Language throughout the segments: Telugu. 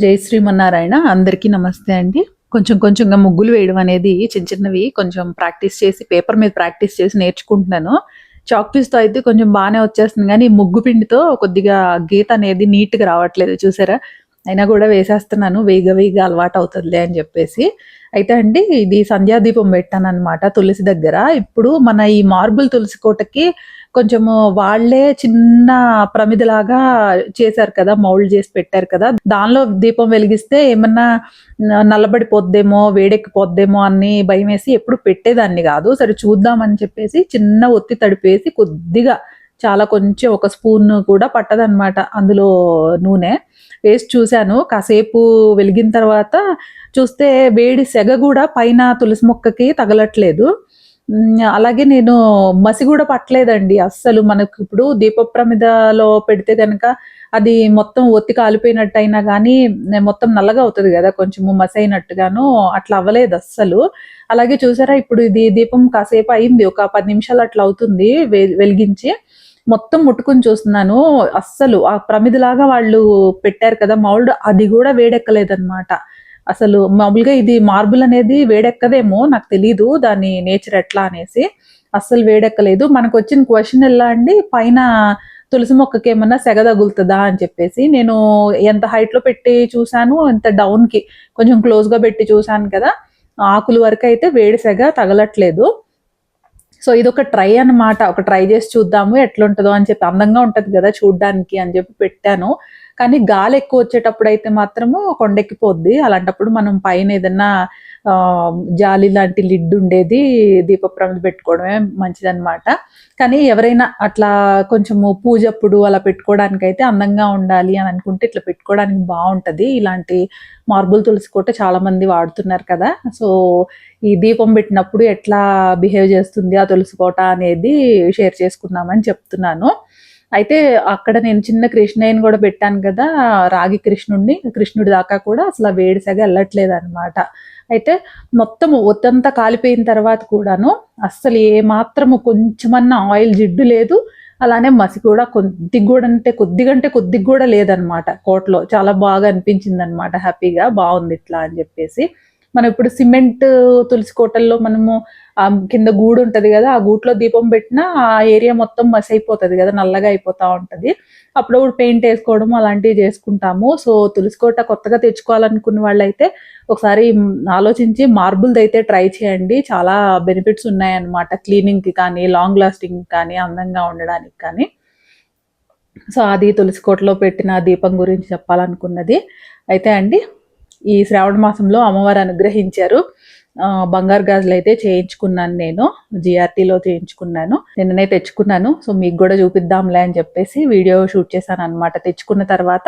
జై శ్రీమన్నారాయణ. అందరికీ నమస్తే అండి. కొంచెంగా ముగ్గులు వేయడం అనేది చిన్నవి కొంచెం ప్రాక్టీస్ చేసి పేపర్ మీద ప్రాక్టీస్ చేసి నేర్చుకుంటున్నాను. చాక్ పీస్‌తో అయితే కొంచెం బానే వచ్చేస్తుంది గానీ, ముగ్గు పిండితో కొద్దిగా గీత అనేది నీట్‌గా రావట్లేదు చూసారా? అయినా గూడా వేసేస్తున్నాను. వేయగా అలవాటవుతదిలే అని జెప్పేసి. అయితే అండి, ఇది సంధ్యాదీపం పెట్టాననమాట తులసి దగ్గర. ఇప్పుడు మన ఈ మార్బుల్ తులసి కోటకి కొంచెము వాళ్ళే చిన్న ప్రమిదలాగా చేశారు కదా! మౌల్డ్ జేసి పెట్టారు కదా! దానిలో దీపం వెలిగిస్తే ఏమన్నా నల్లబడిపోద్దేమో, వేడెక్కిపోద్దేమో అని భయమేసి ఎప్పుడు పెట్టేదాన్ని గాదు. సరే చూద్దామని చెప్పేసి చిన్న ఒత్తి తడిపేసి కొద్దిగా చాలా కొంచెం ఒక స్పూన్ కూడా పట్టదనమాట అందులో నూనె. వేసి చూశాను. కాసేపు వెలిగిన తర్వాత చూస్తే వేడి సెగ గూడా పైన తులసి మొక్కకి తగలట్లేదు. అలాగే నేను మసి గూడా పట్టలేదండి అస్సలు. మనకిప్పుడు దీపప్రమిదలో పెడితే గనక అది మొత్తం ఒత్తి కాలిపోయినట్టయినా గానీ, మొత్తం నల్లగా అవుతది గదా! కొంచెము మసైనట్టుగాను అట్లా అవ్వలేదస్సలు. అలాగే చూసారా, ఇప్పుడు ఇది దీపం కాసేపు అయింది. ఒక 10 నిమిషాలు అట్లా అవుతుంది వెలిగించి. మొత్తం ముట్టుకొని చూస్తున్నాను. అస్సలు ఆ ప్రమిదలాగా వాళ్ళు పెట్టారు కదా మౌల్డ్, అది గూడా వేడెక్కలేదనమాట. అసలు మామూలుగా ఇది మార్బుల్ అనేది వేడెక్కదేమో నాకు తెలీదు. దాని నేచర్ ఎట్లా అనేసి. అస్సలు వేడెక్కలేదు. మనకొచ్చిన క్వెషన్ ఎలా అండి, పైన తులసి మొక్కకేమన్నా సెగ తగులుతదా అని చెప్పేసి. నేను ఎంత హైట్‌లో పెట్టి చూసాను, ఎంత డౌన్‌కి కొంచెం క్లోజ్‌గా పెట్టి చూసాను కదా! ఆకుల వరకైతే వేడి సెగ తగలట్లేదు. సో, ఇదొక ట్రై అనమాట. ఒక ట్రై జేసి చూద్దాము ఎట్లుంటదో అని చెప్పి. అందంగా ఉంటది గదా చూడ్డానికి అని జెప్పి పెట్టాను. కానీ గాలెక్కువొచ్చేటప్పుడైతే మాత్రము కొండెక్కిపోద్ది. అలాంటప్పుడు మనం పైనేదన్నా జాలి లాంటి లిడ్ ఉండేది దీపప్రమిద పెట్టుకోవడమే మంచిదనమాట. కానీ ఎవరైనా అట్లా కొంచెము పూజప్పుడు అలా పెట్టుకోవడానికైతే అందంగా ఉండాలి అని అనుకుంటే ఇట్లా పెట్టుకోవడానికి బావుంటది. ఇలాంటి మార్బుల్ తులసి కోట చాలా మంది వాడుతున్నారు కదా! సో, ఈ దీపం పెట్టినప్పుడు ఎట్లా బిహేవ్ చేస్తుంది ఆ తులసి కోట అనేది షేర్ చేసుకుందామని చెప్తున్నాను. అయితే అక్కడ నేను చిన్న కృష్ణయ్యని గూడా పెట్టాను గదా! రాగి కృష్ణుడిని. కృష్ణుడి దాకా కూడా అసల వేడి సెగ ఎళ్ళట్లేదనమాట. అయితే మొత్తము ఒత్తంతా కాలిపోయిన తర్వాత కూడాను అస్సలు ఏమాత్రము కొంచెమన్నా ఆయిల్ జిడ్డు లేదు. అలానే మసి కూడా కొద్దిగా గూడా అంటే కొద్దిగా గూడా లేదనమాట కోటలో. చాలా బాగా అనిపించిందనమాట హ్యాపీగా. బావుంది ఇట్లా అని జెప్పేసి. మనం ఇప్పుడు సిమెంట్ తులసి కోటల్లో మనము కింద గూడుంటది గదా! ఆ గూట్లో దీపం బెట్టినా ఆ ఏరియా మొత్తం మసైపోతది గదా! నల్లగా అయిపోతా ఉంటది. అప్పుడప్పుడు పెయింటేసుకోవడం అలాంటివి జేసుకుంటాము. సో, తులసి కోట కొత్తగా తెచ్చుకోవాలనుకున్న వాళ్ళైతే ఒకసారి ఆలోచించి మార్బుల్‌దయితే ట్రై చేయండి. చాలా బెనిఫిట్స్ ఉన్నాయన్నమాట. క్లీనింగ్‌కి కానీ, లాంగ్ లాస్టింగ్‌కి కానీ, అందంగా ఉండడానికి కానీ. సో, అది తులసి కోటలో పెట్టిన దీపం గురించి చెప్పాలనుకున్నది. అయితే అండి, ఈ శ్రావణ మాసంలో అమ్మవారు అనుగ్రహించారు. బంగారు గాజులైతే చేయించుకున్నాను నేను. జీఆర్‌టీలో చేయించుకున్నాను. నిన్ననే తెచ్చుకున్నాను. సో, మీకు గూడా చూపిద్దాంలే అని చెప్పేసి వీడియో షూట్ చేశాననమాట. తెచ్చుకున్న తర్వాత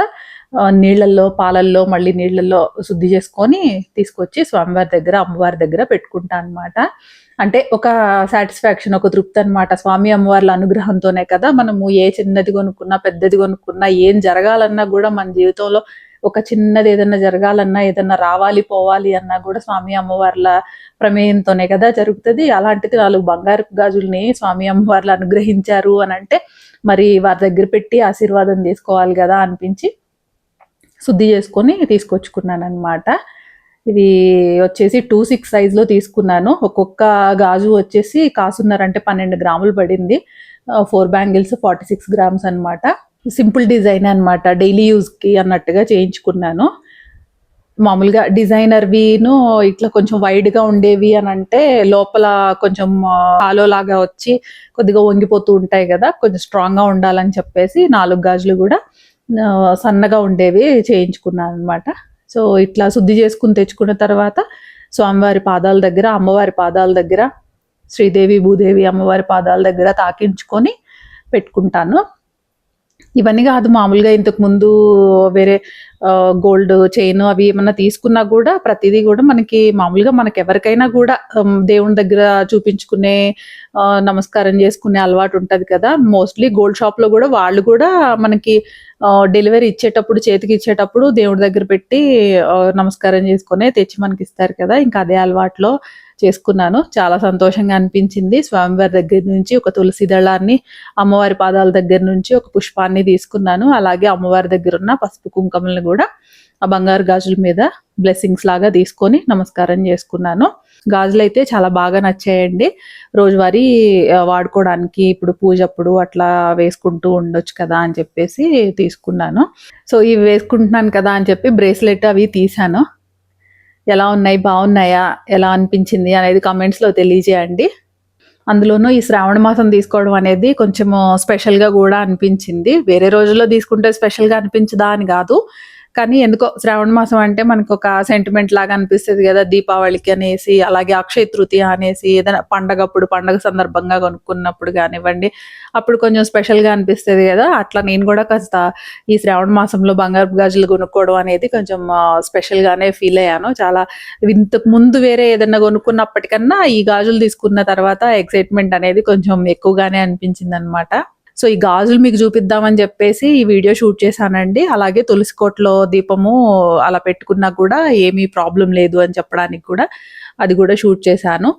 నీళ్ళల్లో, పాలల్లో, మళ్ళీ నీళ్ళల్లో శుద్ధి చేసుకొని తీసుకొచ్చి స్వామివారి దగ్గర, అమ్మవారి దగ్గర పెట్టుకుంటా అనమాట. అంటే ఒక సాటిస్ఫాక్షన్, ఒక తృప్తనమాట. స్వామి, అమ్మవార్ల అనుగ్రహంతోనే కదా మనము ఏ చిన్నది కొనుక్కున్నా, పెద్దది కొనుక్కున్నా, ఏం జరగాలన్నా గూడా మన జీవితంలో ఒక చిన్నది ఏదన్నా జరగాలన్నా, ఏదన్నా రావాలి, పోవాలి అన్నా గూడా స్వామి, అమ్మవార్ల ప్రమేయంతోనే కదా జరుగుతది. అలాంటిది 4 బంగారపు గాజుల్ని స్వామి, అమ్మవార్లు అనుగ్రహించారు అనంటే, మరి వారి దగ్గర పెట్టి ఆశీర్వాదం తీసుకోవాలి గదా అనిపించి, శుద్ధి చేసుకొని తీసుకొచ్చుకున్నాననమాట. ఇది వచ్చేసి 2, 6 సైజ్‌లో తీసుకున్నాను. ఒక్కొక్క గాజు వచ్చేసి కాసున్నర, అంటే 12 గ్రాములు పడింది. 4 బ్యాంగిల్స్ 46 గ్రామ్స్ అనమాట. సింపుల్ డిజైన్ అనమాట. డైలీ యూజ్‌కి అన్నట్టుగా చేయించుకున్నాను. మామూలుగా డిజైనర్‌విను ఇట్లా కొంచెం వైడ్‌గా ఉండేవి అనంటే లోపల కొంచెం హాలో లాగా వచ్చి కొద్దిగా వంగిపోతూ ఉంటాయి గదా! కొంచెం స్ట్రాంగ్‌గా ఉండాలని చెప్పేసి 4 గాజులు గూడా సన్నగా ఉండేవి చేయించుకున్నాననమాట. సో, ఇట్లా శుద్ధి చేసుకొని తెచ్చుకున్న తర్వాత స్వామివారి పాదాల దగ్గర, అమ్మవారి పాదాల దగ్గర, శ్రీదేవి, భూదేవి అమ్మవారి పాదాల దగ్గర తాకించుకొని పెట్టుకుంటాను. ఇవన్నీ గాదు, మామూలుగా ఇంతకుముందు వేరే గోల్డ్ చైను అవి ఏమన్నా తీసుకున్నా గూడా ప్రతీదీ గూడా మనకి మామూలుగా మనకెవరికైనా గూడా దేవుని దగ్గర చూపించుకునే, నమస్కారం జేసుకునే అలవాటుంటది కదా! మోస్ట్‌లీ గోల్డ్ షాప్‌లో గూడా వాళ్ళు గూడా మనకి డెలివరీ ఇచ్చేటప్పుడు, చేతికిచ్చేటప్పుడు దేవుడి దగ్గర పెట్టి నమస్కారం జేసుకొనే తెచ్చి మనకిస్తారు కదా! ఇంకా అదే అలవాటులో చేసుకున్నాను. చాలా సంతోషంగా అనిపించింది. స్వామివారి దగ్గర నుంచి ఒక తులసి దళాన్ని, అమ్మవారి పాదాల దగ్గర నుంచి ఒక పుష్పాన్ని తీసుకున్నాను. అలాగే అమ్మవారి దగ్గరున్న పసుపు కుంకుమలను గూడా ఆ బంగారు గాజుల మీద బ్లెస్సింగ్స్ లాగా తీసుకొని నమస్కారం చేసుకున్నాను. గాజులు అయితే చాలా బాగా నచ్చాయండి. రోజువారీ వాడుకోవడానికి ఇప్పుడు పూజప్పుడు అట్లా వేసుకుంటూ ఉండొచ్చు కదా అని చెప్పేసి తీసుకున్నాను. సో ఇవి వేసుకుంటున్నాను కదా అని చెప్పి బ్రేస్లెట్ అవి తీసాను. ఎలా ఉన్నాయి, బాగున్నాయా, ఎలా అనిపించింది అనేది కమెంట్స్లో తెలియజేయండి. అందులోనూ ఈ శ్రావణ మాసం తీసుకోవడం అనేది కొంచెము స్పెషల్గా కూడా అనిపించింది. వేరే రోజుల్లో తీసుకుంటే స్పెషల్గా అనిపించదా అని కాదు, కానీ ఎందుకో శ్రావణ మాసం అంటే మనకు ఒక సెంటిమెంట్ లాగా అనిపిస్తుంది కదా. దీపావళికి అనేసి, అలాగే అక్షయ తృతీయ అనేసి, ఏదైనా పండగ సందర్భంగా కొనుక్కున్నప్పుడు కానివ్వండి, అప్పుడు కొంచెం స్పెషల్గా అనిపిస్తుంది కదా. అట్లా నేను కూడా కాస్త ఈ శ్రావణ మాసంలో బంగారు గాజులు కొనుక్కోవడం అనేది కొంచెం స్పెషల్గానే ఫీల్ అయ్యాను. చాలా ఇంతకు ముందు వేరే ఏదైనా కొనుక్కున్నప్పటికన్నా ఈ గాజులు తీసుకున్న తర్వాత ఎక్సైట్మెంట్ అనేది కొంచెం ఎక్కువగానే అనిపించింది అనమాట. సో ఈ గాజులు మీకు చూపిద్దామని చెప్పేసి ఈ వీడియో షూట్ చేశానండి. అలాగే తులసి కోటలో దీపము అలా పెట్టుకున్నా కూడా ఏమీ ప్రాబ్లం లేదు అని చెప్పడానికి కూడా అది కూడా షూట్ చేశాను.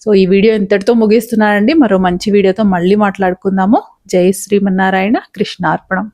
సో ఈ వీడియో ఇంతటితో ముగిస్తున్నానండి. మరో మంచి వీడియోతో మళ్ళీ మాట్లాడుకుందాము. జై శ్రీమన్నారాయణ. కృష్ణార్పణం.